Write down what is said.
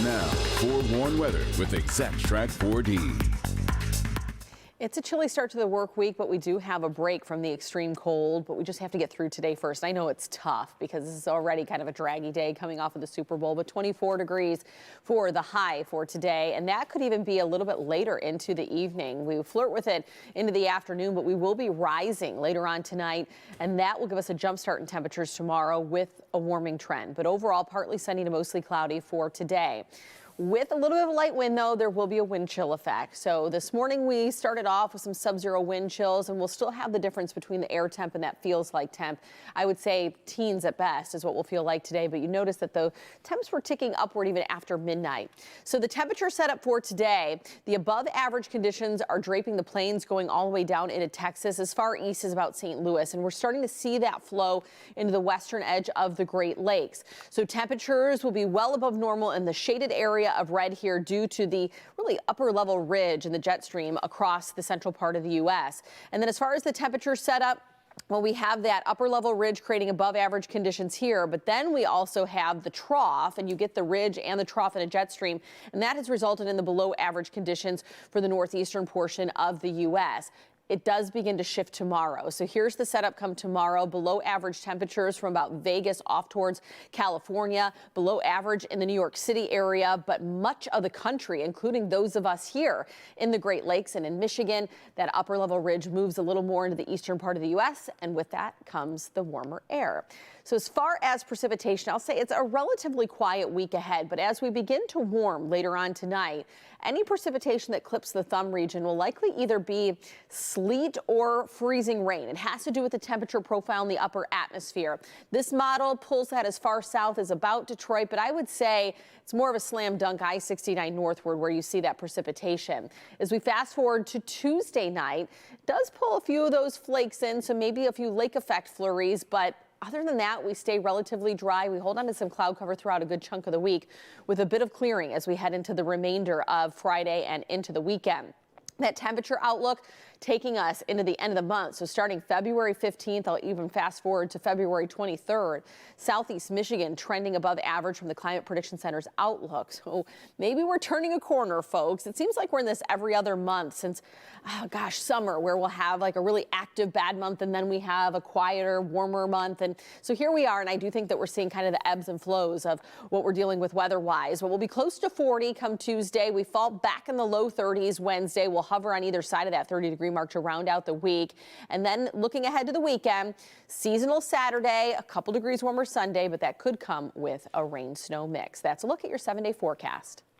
Now, forewarned weather with Exact Track 4D. It's a chilly start to the work week, but we do have a break from the extreme cold, but we just have to get through today first. I know it's tough because this is already kind of a draggy day coming off of the Super Bowl, but 24 degrees for the high for today, and that could even be a little bit later into the evening. We flirt with it into the afternoon, but we will be rising later on tonight, and that will give us a jump start in temperatures tomorrow with a warming trend. But overall, partly sunny to mostly cloudy for today. With a little bit of a light wind, though, there will be a wind chill effect. So this morning we started off with some sub-zero wind chills, and we'll still have the difference between the air temp and that feels like temp. I would say teens at best is what we'll feel like today, but you notice that the temps were ticking upward even after midnight. So the temperature setup for today, the above average conditions are draping the plains going all the way down into Texas, as far east as about St. Louis, and we're starting to see that flow into the western edge of the Great Lakes. So temperatures will be well above normal in the shaded area of red here due to the really upper level ridge in the jet stream across the central part of the U.S. And then as far as the temperature setup, well, we have that upper level ridge creating above average conditions here, but then we also have the trough, and you get the ridge and the trough in a jet stream, and that has resulted in the below average conditions for the northeastern portion of the U.S. It does begin to shift tomorrow. So here's the setup come tomorrow. Below average temperatures from about Vegas off towards California, below average in the New York City area, but much of the country, including those of us here in the Great Lakes and in Michigan, that upper level ridge moves a little more into the eastern part of the U.S. and with that comes the warmer air. So as far as precipitation, I'll say it's a relatively quiet week ahead, but as we begin to warm later on tonight, any precipitation that clips the thumb region will likely either be sleet or freezing rain. It has to do with the temperature profile in the upper atmosphere. This model pulls that as far south as about Detroit, but I would say it's more of a slam dunk I-69 northward where you see that precipitation. As we fast forward to Tuesday night, it does pull a few of those flakes in, so maybe a few lake effect flurries, but other than that, we stay relatively dry. We hold on to some cloud cover throughout a good chunk of the week with a bit of clearing as we head into the remainder of Friday and into the weekend. That temperature outlook taking us into the end of the month. So starting February 15th, I'll even fast forward to February 23rd. Southeast Michigan trending above average from the Climate Prediction Center's outlook. So maybe we're turning a corner, folks. It seems like we're in this every other month since, summer, where we'll have like a really active bad month and then we have a quieter, warmer month. And so here we are, and I do think that we're seeing kind of the ebbs and flows of what we're dealing with weather-wise. But we'll be close to 40 come Tuesday. We fall back in the low 30s Wednesday. We'll hover on either side of that 30-degree mark to round out the week. And then looking ahead to the weekend, seasonal Saturday, a couple degrees warmer Sunday, but that could come with a rain-snow mix. That's a look at your 7-day forecast.